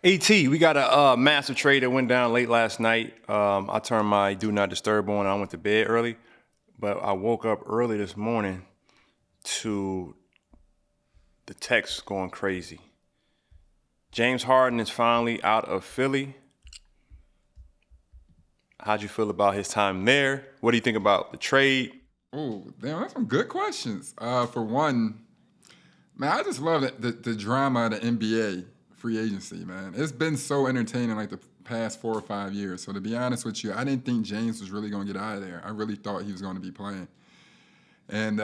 AT, we got a massive trade that went down late last night. I turned my do not disturb on and I went to bed early, but I woke up early this morning to the text going crazy. James Harden is finally out of Philly. How'd you feel about his time there? What do you think about the trade? Oh, damn, that's some good questions. For one, man, I just love the drama of the NBA free agency, man. It's been so entertaining like the past 4 or 5 years. So to be honest with you, I didn't think James was really going to get out of there. I really thought he was going to be playing. And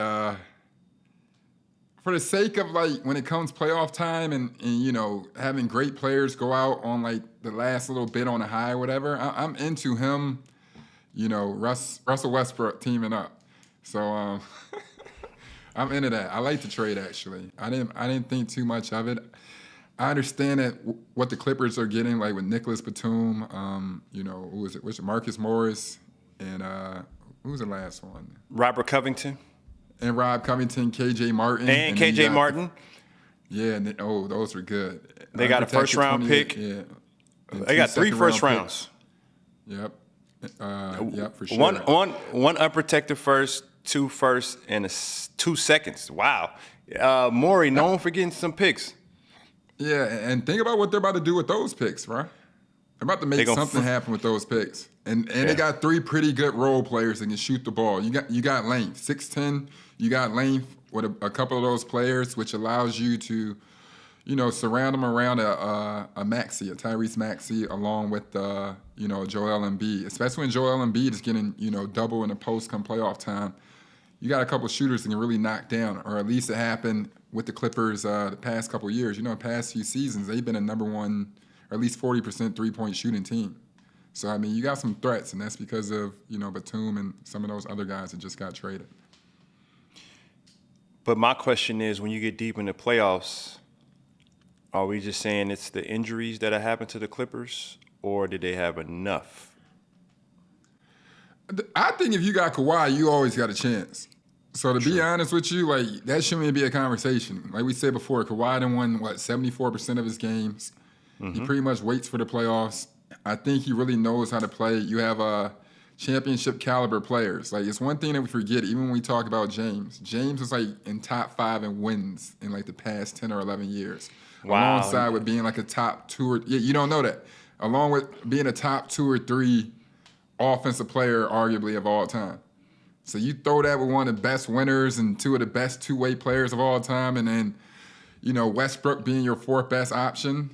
for the sake of like when it comes playoff time and you know having great players go out on like the last little bit on a high or whatever, I'm into him. You know, Russell Westbrook teaming up. So I'm into that. I like the trade actually. I didn't think too much of it. I understand that what the Clippers are getting, like with Nicholas Batum, you know, who was it? Which Marcus Morris and who was the last one? Robert Covington. And Rob Covington, KJ Martin. And KJ Martin. Yeah, and those were good. They got a first-round pick. Yeah. They got 3 first rounds. Yep. Yep, for sure. One unprotected first, 2 firsts, and 2 seconds. Wow. Morey known for getting some picks. Yeah, and think about what they're about to do with those picks, right? They're about to make something happen with those picks. And they got 3 pretty good role players that can shoot the ball. You got length, 6'10". You got length with a couple of those players, which allows you to, you know, surround them around a Tyrese Maxey, along with you know, Joel Embiid. Especially when Joel Embiid is getting, you know, double in the post come playoff time. You got a couple of shooters that can really knock down, or at least it happened with the Clippers the past couple of years. You know, the past few seasons, they've been a number 1, or at least 40% three-point shooting team. So, I mean, you got some threats, and that's because of, you know, Batum and some of those other guys that just got traded. But my question is, when you get deep in the playoffs, are we just saying it's the injuries that have happened to the Clippers, or did they have enough? I think if you got Kawhi, you always got a chance. So to be honest with you, like that shouldn't even be a conversation. Like we said before, Kawhi done won, 74% of his games. Mm-hmm. He pretty much waits for the playoffs. I think he really knows how to play. You have championship caliber players. Like it's one thing that we forget, even when we talk about James. James is like in top 5 in wins in like the past 10 or 11 years. Wow. Alongside with being like a top 2 or you don't know that. Along with being a top 2 or 3 offensive player, arguably of all time. So you throw that with one of the best winners and 2 of the best two-way players of all time, and then, you know, Westbrook being your 4th best option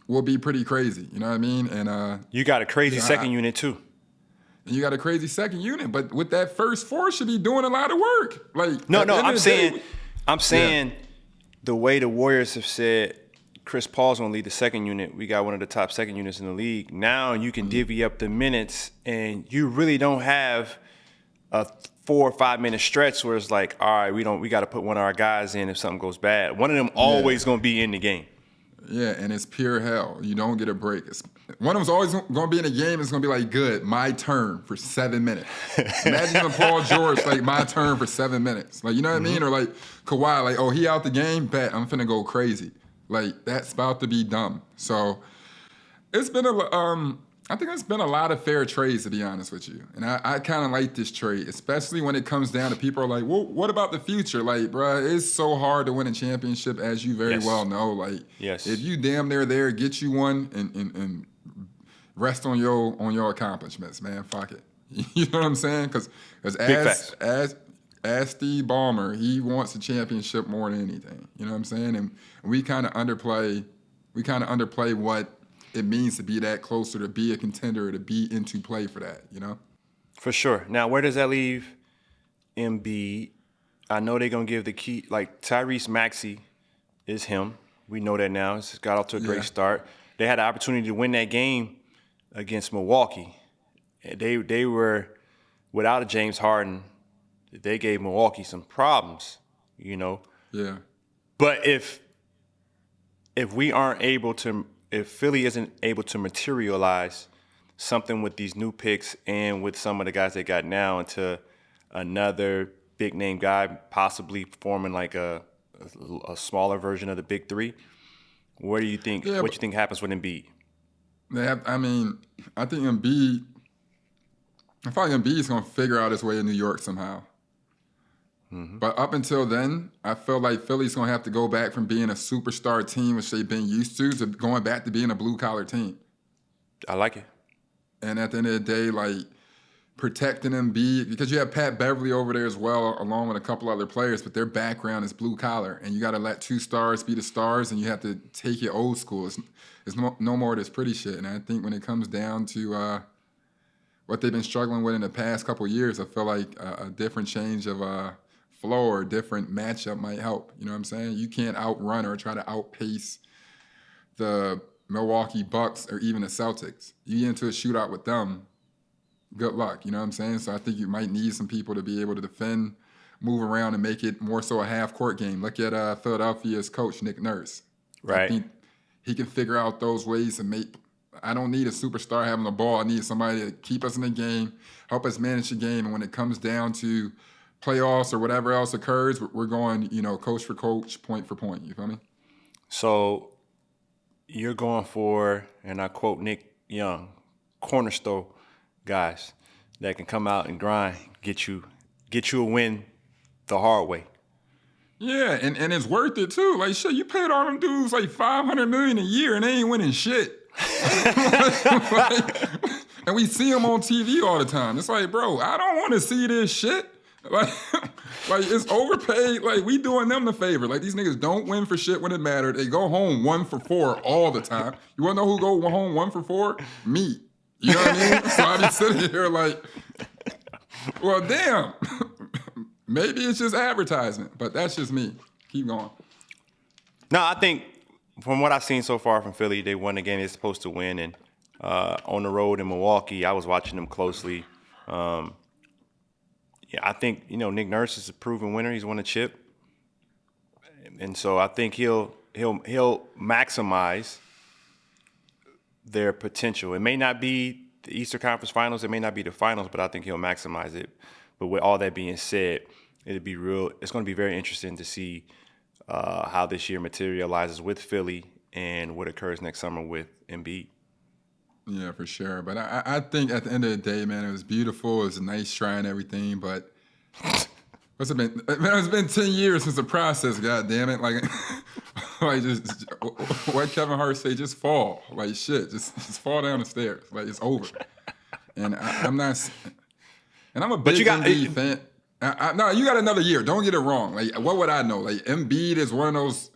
will be pretty crazy. You know what I mean? And you got a crazy second unit too. And you got a crazy second unit, but with that first 4 should be doing a lot of work. Like I'm saying the way the Warriors have said Chris Paul's gonna lead the second unit. We got one of the top second units in the league. Now you can divvy up the minutes, and you really don't have a 4 or 5 minute stretch where it's like, all right, we got to put one of our guys in if something goes bad. One of them always gonna be in the game. Yeah, and it's pure hell. You don't get a break. One of them's always gonna be in the game. It's gonna be like, good, my turn for 7 minutes. Imagine having Paul George like my turn for 7 minutes. Like, you know what I mean? Or like Kawhi, like, oh, he out the game, bet I'm finna go crazy. Like, that's about to be dumb. So it's been I think it's been a lot of fair trades, to be honest with you. And I kind of like this trade, especially when it comes down to people are like, well, what about the future? Like, bruh, it's so hard to win a championship, as you very well know. Like, if you damn near there, get you one and rest on your accomplishments, man. Fuck it. You know what I'm saying? Because as Steve Ballmer, he wants a championship more than anything. You know what I'm saying? And we kind of underplay what it means to be that closer, to be a contender, to be into play for that, you know? For sure. Now, where does that leave Embiid? I know they're going to give the key, like Tyrese Maxey is him. We know that now. He's got off to a great start. They had the opportunity to win that game against Milwaukee. They were, without a James Harden, they gave Milwaukee some problems, you know? Yeah. But if we aren't able to, if Philly isn't able to materialize something with these new picks and with some of the guys they got now into another big name guy, possibly forming like a smaller version of the big 3, What do you think? Yeah, What you think happens with Embiid? I think Embiid. I feel like Embiid's gonna figure out his way in New York somehow. Mm-hmm. But up until then, I feel like Philly's gonna have to go back from being a superstar team, which they've been used to going back to being a blue collar team. I like it. And at the end of the day, like protecting Embiid, because you have Pat Beverly over there as well, along with a couple other players, but their background is blue collar, and you got to let 2 stars be the stars, and you have to take it old school. It's no more of this pretty shit. And I think when it comes down to what they've been struggling with in the past couple of years, I feel like a different change of flow or a different matchup might help. You know what I'm saying? You can't outrun or try to outpace the Milwaukee Bucks or even the Celtics. You get into a shootout with them, good luck. You know what I'm saying? So I think you might need some people to be able to defend, move around, and make it more so a half-court game. Look at Philadelphia's coach, Nick Nurse. Right. I think he can figure out those ways to make. I don't need a superstar having the ball. I need somebody to keep us in the game, help us manage the game. And when it comes down to playoffs or whatever else occurs, we're going, coach for coach, point for point. You feel me? So you're going for, and I quote Nick Young, cornerstone guys that can come out and grind, get you a win the hard way. Yeah, and it's worth it too. Like shit, you paid all them dudes like $500 million a year and they ain't winning shit. And we see them on TV all the time. It's like, bro, I don't want to see this shit. Like it's overpaid. Like we doing them the favor. Like these niggas don't win for shit when it matters. They go home 1 for 4 all the time. You wanna know who go home 1 for 4? Me. You know what I mean? So I be sitting here like, well, damn. Maybe it's just advertisement, but that's just me. Keep going. No, I think from what I've seen so far from Philly, they won the game they're supposed to win. And on the road in Milwaukee, I was watching them closely. I think, Nick Nurse is a proven winner. He's won a chip. And so I think he'll maximize their potential. It may not be the Eastern Conference Finals. It may not be the finals, but I think he'll maximize it. But with all that being said, it's going to be very interesting to see how this year materializes with Philly and what occurs next summer with Embiid. Yeah, for sure. But I think at the end of the day, man, it was beautiful. It was a nice try and everything. But what's it been? Man, it's been 10 years since the process. God damn it! Like just what Kevin Hart say? Just fall. Like shit. Just fall down the stairs. Like it's over. And I'm not. And I'm a big Embiid fan. No, you got another year. Don't get it wrong. Like, what would I know? Like, Embiid is one of those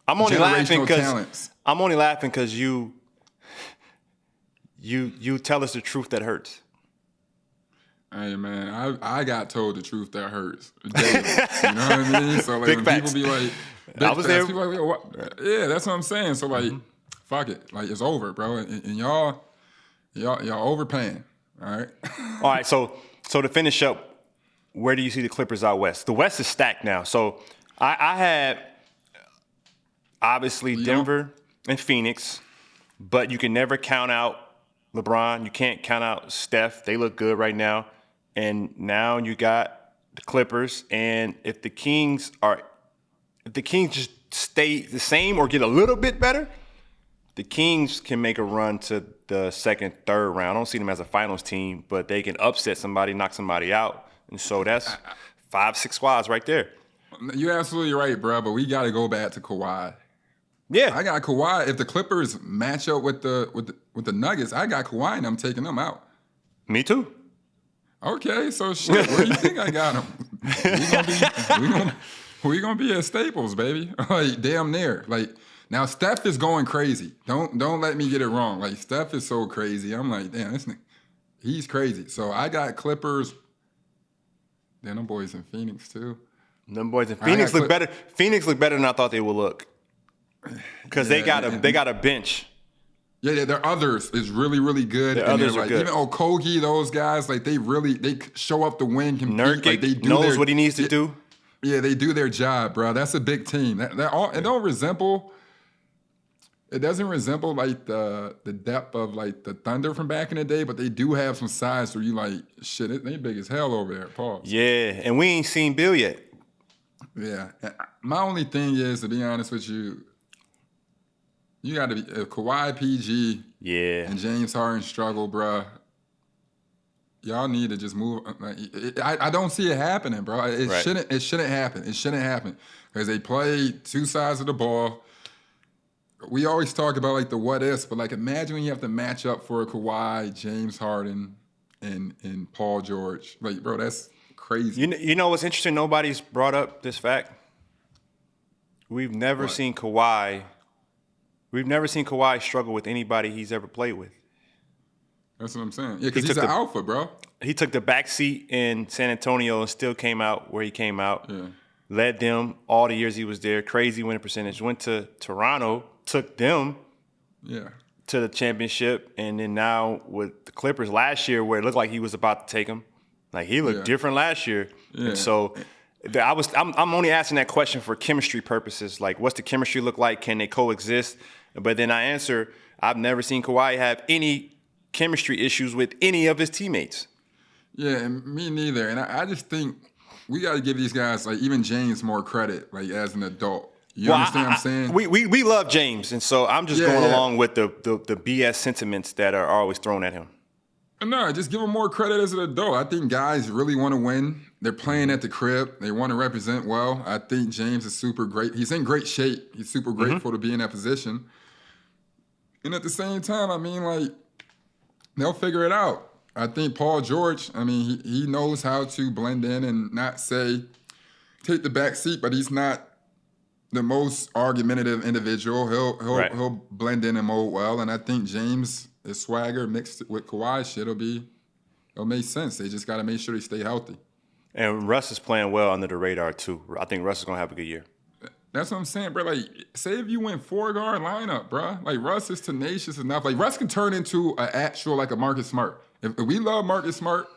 generational talents. I'm only laughing because you tell us the truth that hurts. Hey, man, I got told the truth that hurts daily. You know what I mean? So, like, Big when facts. people be like, I was there. People like, what? Yeah, that's what I'm saying. So, like, fuck it. Like, it's over, bro. And y'all overpaying. All right? All right, so to finish up, where do you see the Clippers out west? The West is stacked now. So I had obviously Denver and Phoenix, but you can never count out LeBron. You can't count out Steph. They look good right now. And now you got the Clippers. And if the Kings just stay the same or get a little bit better, the Kings can make a run to the second, third round. I don't see them as a finals team, but they can upset somebody, knock somebody out. And so that's 5-6 squads right there. You're absolutely right, bro. But we got to go back to Kawhi. Yeah, I got Kawhi. If the Clippers match up with the Nuggets, I got Kawhi and I'm taking them out. Me too. Okay, so shit, where do you think I got them? We gonna be at Staples, baby. Like damn near. Like now, Steph is going crazy. Don't let me get it wrong. Like Steph is so crazy. I'm like, damn, this nigga, he's crazy. So I got Clippers. Then them boys in Phoenix too. Them boys in Phoenix look better. Phoenix look better than I thought they would look. Because they got a bench. Yeah, their others is really, really good. Their others are good. Even Okogie, those guys, like they show up to win, compete. Nurkic like they knows what he needs to do. Yeah, they do their job, bro. That's a big team. It doesn't resemble like the depth of like the Thunder from back in the day, but they do have some size where you like, shit, they big as hell over there, Paul. Yeah, and we ain't seen Bill yet. Yeah. My only thing is, to be honest with you, You got to be if Kawhi, PG, Yeah. and James Harden struggle, bruh. Y'all need to just move. I don't see it happening, bro. It Right. shouldn't. It shouldn't happen. It shouldn't happen because they play two sides of the ball. We always talk about like the what ifs, but like imagine when you have to match up for a Kawhi, James Harden, and Paul George. Like, bro, that's crazy. You know what's interesting? Nobody's brought up this fact. We've never What? seen Kawhi. We've never seen Kawhi struggle with anybody he's ever played with. That's what I'm saying. Yeah, because he's an alpha, bro. He took the back seat in San Antonio and still came out where he came out. Yeah. Led them all the years he was there. Crazy winning percentage. Went to Toronto, took them to the championship, and then now with the Clippers last year, where it looked like he was about to take them. Like he looked different last year. Yeah. And so I'm only asking that question for chemistry purposes. Like, what's the chemistry look like? Can they coexist? But then I answer, I've never seen Kawhi have any chemistry issues with any of his teammates. Yeah, and me neither. And I just think we got to give these guys, like even James, more credit, like as an adult. You understand what I'm saying? We love James, and so I'm just going along with the BS sentiments that are always thrown at him. No, just give him more credit as an adult. I think guys really want to win. They're playing at the crib. They want to represent well. I think James is super great. He's in great shape. He's super grateful to be in that position. And at the same time, I mean, like, they'll figure it out. I think Paul George, I mean, he knows how to blend in and not take the back seat, but he's not the most argumentative individual. He'll blend in and mold well. And I think James, his swagger mixed with Kawhi shit, it'll make sense. They just got to make sure they stay healthy. And Russ is playing well under the radar, too. I think Russ is going to have a good year. That's what I'm saying, bro. Like, say if you went 4-guard lineup, bro. Like, Russ is tenacious enough. Like, Russ can turn into an actual, like, a Marcus Smart. If we love Marcus Smart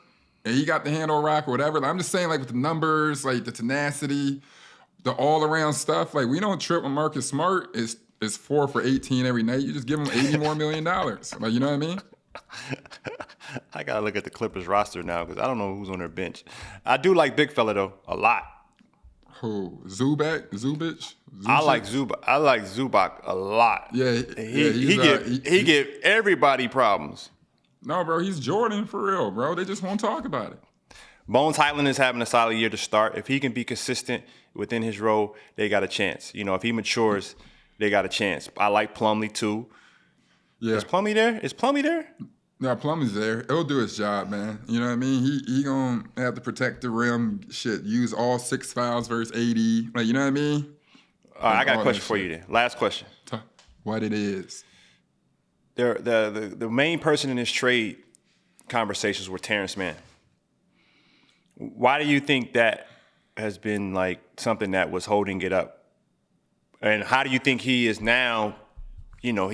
and he got the handle rock or whatever, like, I'm just saying, like, with the numbers, like, the tenacity, the all-around stuff, like, we don't trip when Marcus Smart is 4 for 18 every night. You just give him $80 more million. Like, you know what I mean? I got to look at the Clippers roster now because I don't know who's on their bench. I do like Big Fella, though, a lot. Who? Zubich? I like Zubac a lot. Yeah, he give everybody problems. No, bro, he's Jordan for real, bro. They just won't talk about it. Bones Highland is having a solid year to start. If he can be consistent within his role, they got a chance. You know, if he matures, they got a chance. I like Plumlee too. Yeah. Is Plumlee there? No, Plumlee's there. He'll do his job, man. You know what I mean? He gonna have to protect the rim. Shit, use all 6 fouls versus 80. Like, you know what I mean? All right, I got a question for you then. Last question. What it is? The main person in this trade conversations were Terrence Mann. Why do you think that has been like something that was holding it up? And how do you think he is now? You know,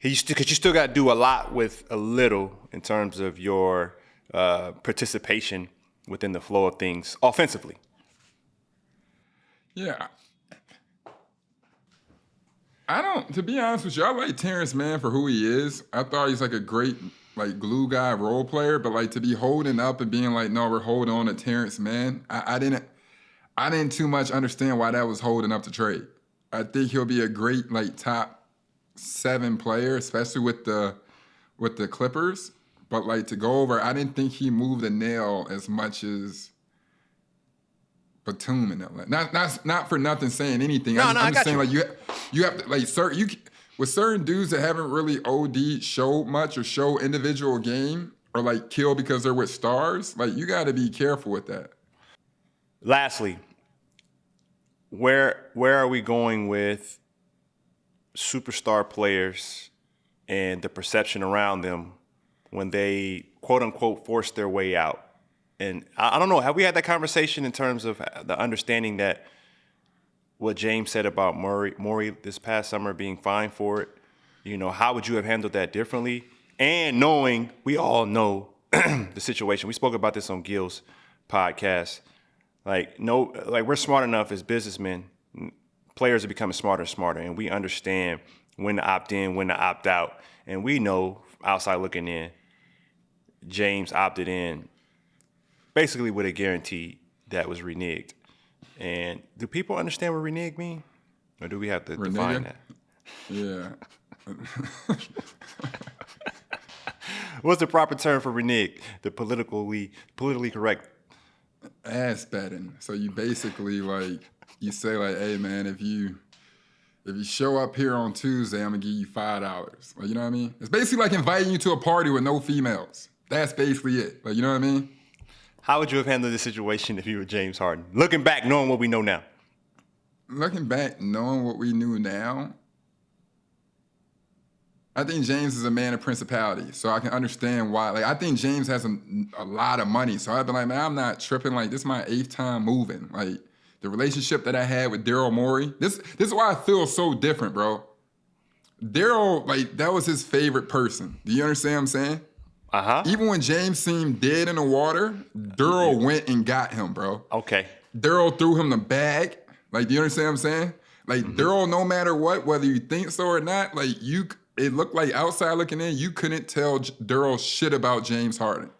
because you still got to do a lot with a little in terms of your participation within the flow of things offensively. Yeah. To be honest with you, I like Terrence Mann for who he is. I thought he's like a great like glue guy role player, but like to be holding up and being like, no, we're holding on to Terrence Mann. I didn't too much understand why that was holding up the trade. I think he'll be a great like top 7 player, especially with the Clippers. But like to go over, I didn't think he moved the nail as much as Batum and them. Not for nothing saying anything. I'm just saying like you have to like with certain dudes that haven't really OD showed much or show individual game or like kill because they're with stars. Like you got to be careful with that. Lastly, where are we going with superstar players and the perception around them when they quote unquote force their way out? And I don't know, have we had that conversation in terms of the understanding that what James said about Morey this past summer being fined for it? You know, how would you have handled that differently? And knowing, we all know the situation. We spoke about this on Gil's podcast. Like we're smart enough as businessmen. Players are becoming smarter and smarter, and we understand when to opt in, when to opt out. And we know, outside looking in, James opted in basically with a guarantee that was reneged. And do people understand what renege mean? Or do we have to define that? Yeah. What's the proper term for renege? The politically correct. Ass betting. So you basically like you say like, hey man, if you show up here on Tuesday, I'm gonna give you $5. Like, you know what I mean? It's basically like inviting you to a party with no females. That's basically it. Like, you know what I mean? How would you have handled this situation if you were James Harden? Looking back, knowing what we know now. Looking back, knowing what we knew now, I think James is a man of principality, so I can understand why. Like, I think James has a lot of money, so I'd be like, man, I'm not tripping. Like, this is my 8th time moving. Like, the relationship that I had with Daryl Morey, this is why I feel so different, bro. Daryl, like, that was his favorite person. Do you understand what I'm saying? Uh-huh. Even when James seemed dead in the water, Daryl went and got him, bro. Okay. Daryl threw him the bag. Like, do you understand what I'm saying? Like, Daryl, no matter what, whether you think so or not, like, it looked like outside looking in, you couldn't tell Daryl shit about James Harden.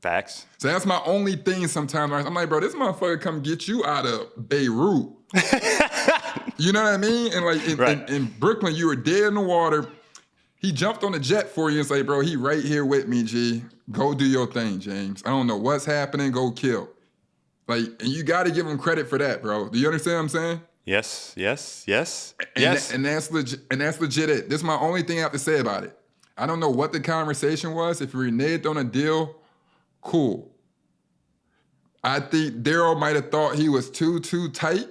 Facts. So that's my only thing sometimes. I'm like, bro, this motherfucker come get you out of Beirut. You know what I mean? And like in Brooklyn, you were dead in the water. He jumped on the jet for you and say, bro, he right here with me, G. Go do your thing, James. I don't know what's happening. Go kill. Like, and you got to give him credit for that, bro. Do you understand what I'm saying? Yes. And that's legit it. This is my only thing I have to say about it. I don't know what the conversation was. If we reneged on a deal, cool. I think Daryl might have thought he was too tight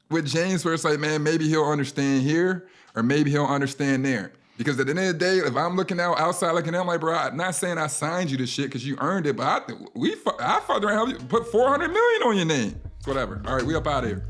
with James, where it's like, man, maybe he'll understand here or maybe he'll understand there. Because at the end of the day, if I'm looking outside looking at him, like, bro, I'm not saying I signed you this shit because you earned it, but I fucked around, put $400 million on your name. It's whatever. All right, we up out of here.